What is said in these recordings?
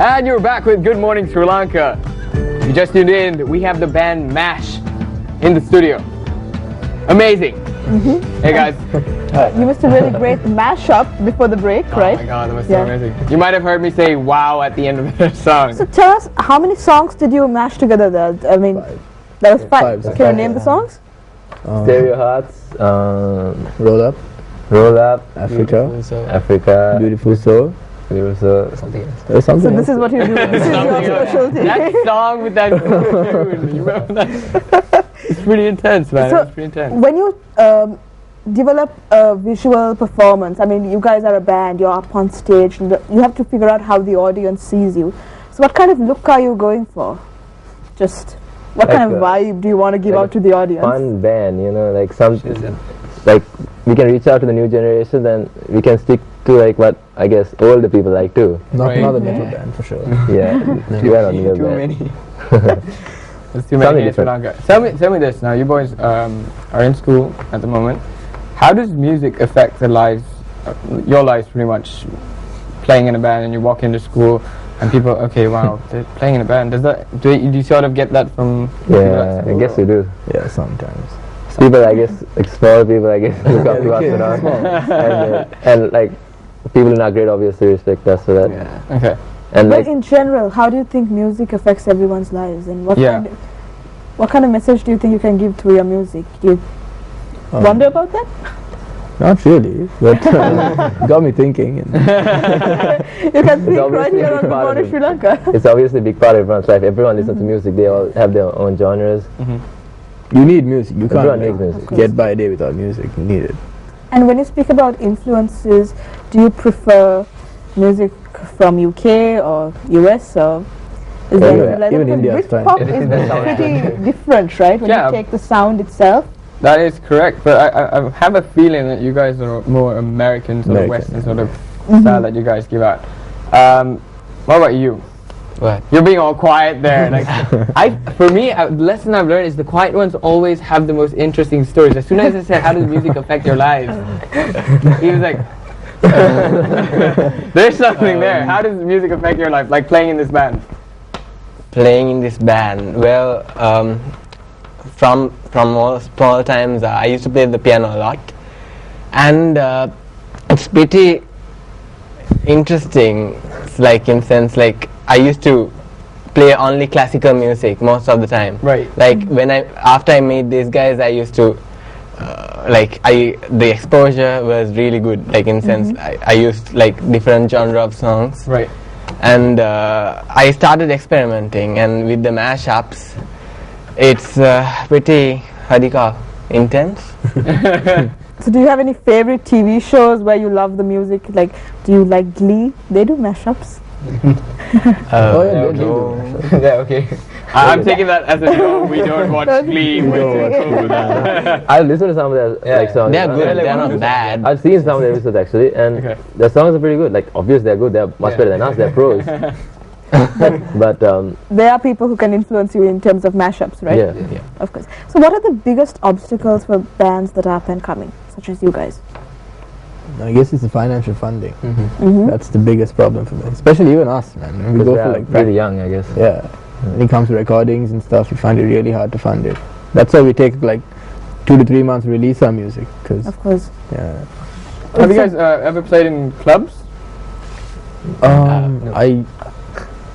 And you're back with Good Morning Sri Lanka. You just tuned in. We have the band MASH in the studio. Amazing. Hey guys. You must have really great mashup before the break, right? Oh my god, that was so amazing. You might have heard me say wow at the end of the song. So tell us, how many songs did you mash together there? I mean, that was five. Can you name the songs? Stereo Hearts, Roll Up, Africa, Beautiful Soul. Something else. There's something So this is what you do. This is your specialty. That song with that tune, you remember that? It's pretty intense, man. So it's pretty intense. when you develop a visual performance, I mean, you guys are a band, you're up on stage, and you have to figure out how the audience sees you. So what kind of look are you going for? Just what Like kind of vibe do you want to give out to the audience? Fun band, you know, like something like we can reach out to the new generation, and we can stick to like what I guess older people like too. Not another metal band for sure. Yeah, we are not near Too band. many. There's too many in Sri Lanka. Tell me this now. You boys are in school at the moment. How does music affect the lives, your lives pretty much? Playing in a band and you walk into school and people, okay, wow, they're playing in a band. Does that do you sort of get that from? Yeah, I guess we do. Yeah, sometimes. People, I guess, like small people, I guess, look up to us and all. And like people in our grade obviously respect us for that. Yeah. Okay. And But like in general, how do you think music affects everyone's lives, and what kind of message do you think you can give through your music? Do you wonder about that? Not really, but got me thinking. You can think right here on Good Morning Sri Lanka. it's obviously a big part of everyone's life. Everyone listens to music. They all have their own genres. You need music. You Everyone can't needs music. get by a day without music. You need it. And when you speak about influences, do you prefer music from UK or US or is there Even India's fine. Britpop is pretty different, right? When you take the sound itself. That is correct, but I have a feeling that you guys are more American, sort of Western sort of style that you guys give out. What about you? What? You're being all quiet there. Like, for me, the lesson I've learned is the quiet ones always have the most interesting stories. As soon as I said, how does music affect your lives? He was like, there's something there. How does music affect your life? Like playing in this band. Playing in this band, well, from all small times, I used to play the piano a lot, and it's pretty interesting. It's like in sense, like I used to play only classical music most of the time. Right. Like after I met these guys, I used to the exposure was really good. Like in sense, I used like different genre of songs. Right. And I started experimenting, and with the mashups, it's pretty, intense. So do you have any favorite TV shows where you love the music? Like, do you like Glee? They do mashups. Yeah, okay. I'm taking that as a no. We don't watch Glee. I listen to some of their like songs. They're good. They're not bad. I've seen some of the episodes actually, and their songs are pretty good. Like obviously they're good. They're much better than us. They're pros. But there are people who can influence you in terms of mashups, right? Yeah. Of course. So what are the biggest obstacles for bands that are up and coming, such as you guys? I guess it's the financial funding. That's the biggest problem for me, especially even us, man. We go for like really young, I guess. Yeah. When it comes to recordings and stuff, we find it really hard to fund it. That's why we take like 2 to 3 months to release our music. Cause of course. Yeah. Have you guys ever played in clubs?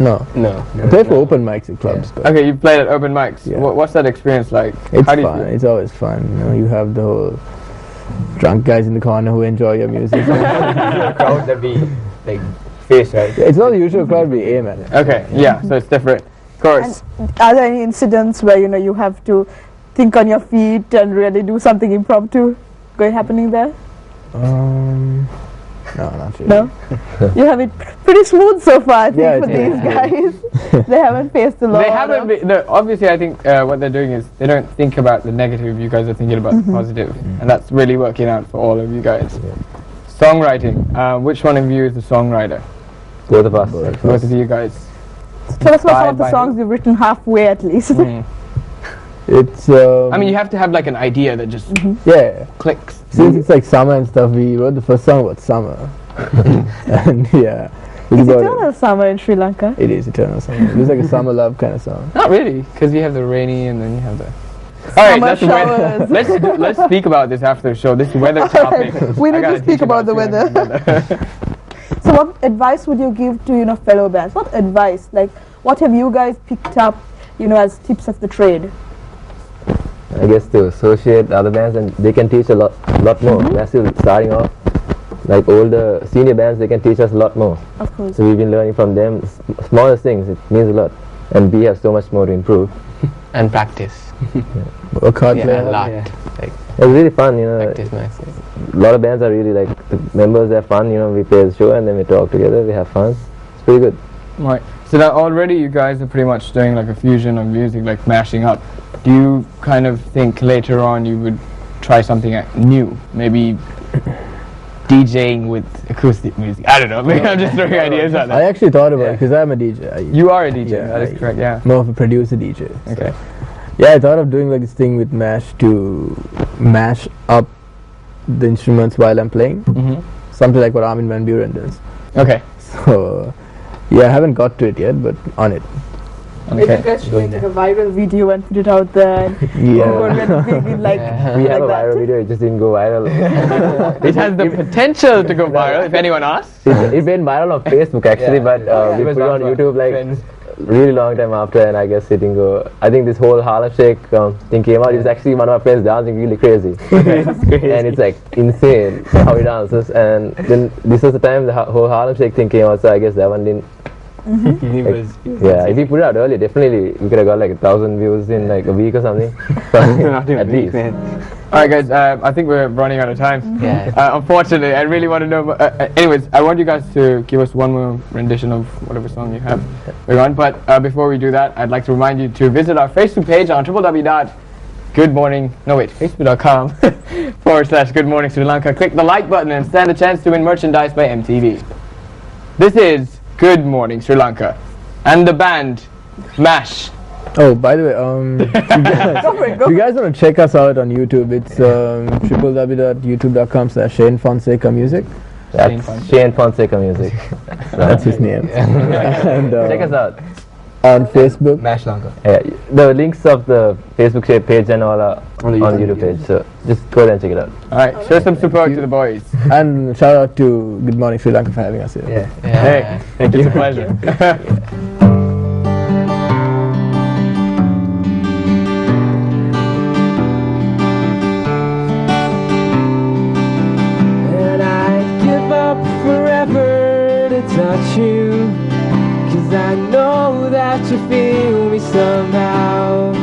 No. I play for open mics at clubs. But Okay, you played at open mics. Yeah. What's that experience like? it's How do you fun. feel? It's always fun. You know, you have the whole drunk guys in the corner who enjoy your music. Crowd that we like face, right? It's not the usual crowd we aim at. Okay, yeah, so it's different. Of course. And are there any incidents where you have to think on your feet and really do something impromptu happening there? No, not really. No? You have it pretty smooth so far, I think, Yeah, for it these guys. They haven't faced a lot. They haven't obviously, I think what they're doing is they don't think about the negative. You guys are thinking about the positive. And that's really working out for all of you guys. Songwriting. Which one of you is the songwriter? Both of us. Both of you guys. Tell us about some of the songs you've written halfway at least. It's I mean, you have to have like an idea that just yeah. clicks. Since it's like summer and stuff, we wrote the first song about summer. And yeah, Is about eternal summer in Sri Lanka? It is eternal summer. It's like a summer love kind of song. Not really, because you have the rainy and then you have the. All right, that's the weather. Let's speak about this after the show. This weather topic. We need to speak about the weather. So, what advice would you give to fellow bands? What advice, like, what have you guys picked up, as tips of the trade? I guess to associate other bands, and they can teach a lot more. They're still starting off. Like older senior bands, they can teach us a lot more. Of course. So we've been learning from them. Smallest things, it means a lot. And we have so much more to improve. And practice. Work hard, play A hard. lot. Yeah. Like It's really fun, practice makes it. A lot of bands are really like, the members are fun, we play the show and then we talk together, we have fun. It's pretty good. Right. So now already you guys are pretty much doing like a fusion of music, like mashing up. Do you kind of think later on you would try something new? Maybe DJing with acoustic music? I don't know. Maybe I'm just throwing ideas out I there. actually thought about it because I'm a DJ. You are a DJ. Yeah, That is correct. Yeah. More of a producer DJ. So. Okay. Yeah, I thought of doing like this thing with Mash to mash up the instruments while I'm playing. Something like what Armin van Buren does. Okay. So, yeah, I haven't got to it yet, but on it. Maybe you guys should make a viral video and put it out there. And like, We have a that. viral video, it just didn't go viral. It has the potential to go viral if anyone asks. It went viral on Facebook actually, but we put it on YouTube like really long time after, and I guess it didn't go. I think this whole Harlem Shake thing came out. It's actually one of my friends dancing really crazy. And it's like insane how he dances. And then this was the time the whole Harlem Shake thing came out, so I guess that one didn't. Yeah, if we put it out earlier, definitely we could have got like 1,000 views in like a week or something. At least. Alright guys, I think we're running out of time. Yeah. Unfortunately, I really want to know. Anyways, I want you guys to give us one more rendition of whatever song you have we're on. But before we do that, I'd like to remind you to visit our Facebook page on facebook.com/Good Morning Sri Lanka. Click the like button and stand a chance to win merchandise by MTV. This is Good Morning Sri Lanka and the band MASH. Oh, by the way, if you guys want to check us out on YouTube, it's www.youtube.com/Shane Fonseca Music. That's Shane Fonseca Music. That's his name. And, Check us out. On Facebook. Mash Lanka. Yeah, the links of the Facebook page and all are on the YouTube page, so just go there and check it out. Alright, show some support to the boys. And shout out to Good Morning Sri Lanka for having us here. Yeah. Hey, thank you. It's a pleasure. And I'd give up forever to touch you, 'cause I know that you feel me somehow.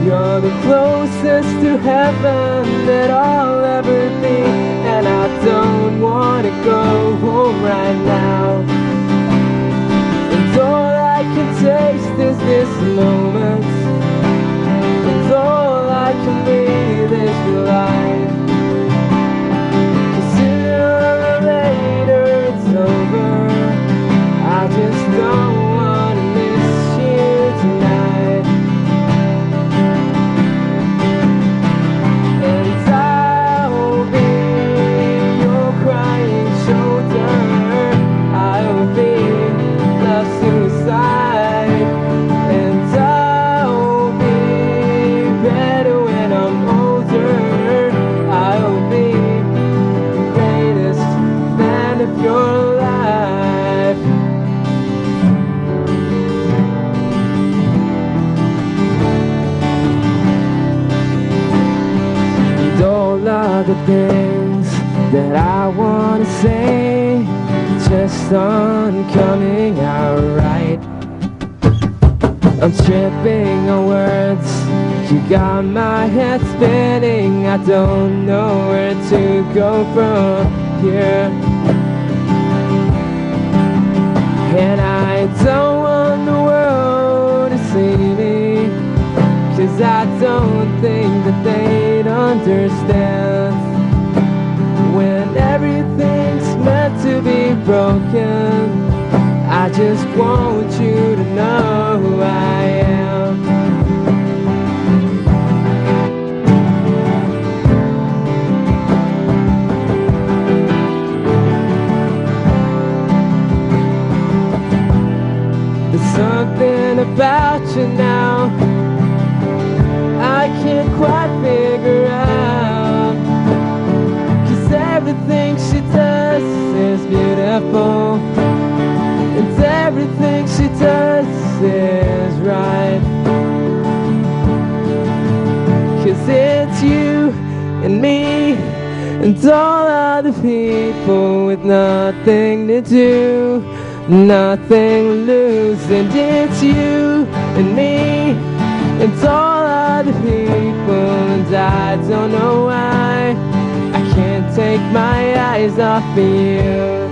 You're the closest to heaven that I'll ever be, and I don't wanna go home right now. And all I can taste is this moment, and all I can breathe is your life. 'Cause sooner or later it's over, I just don't wanna miss you tonight. And I'll be your crying shoulder, I'll be love suicide. And I'll be better when I'm older, I'll be the greatest fan of your life. And all of the things that I wanna say just aren't coming out right. I'm tripping on words, you got my head spinning, I don't know where to go from here. And I don't want the world to see me, 'cause I don't think that they'd understand when everything's meant to be broken. I just want you to know who I am. about you now. I can't quite figure out, 'cause everything she does is beautiful, and everything she does is right. 'Cause it's you and me and all other people with nothing to do, nothing to lose. And it's you and me and all other people, and I don't know why I can't take my eyes off of you.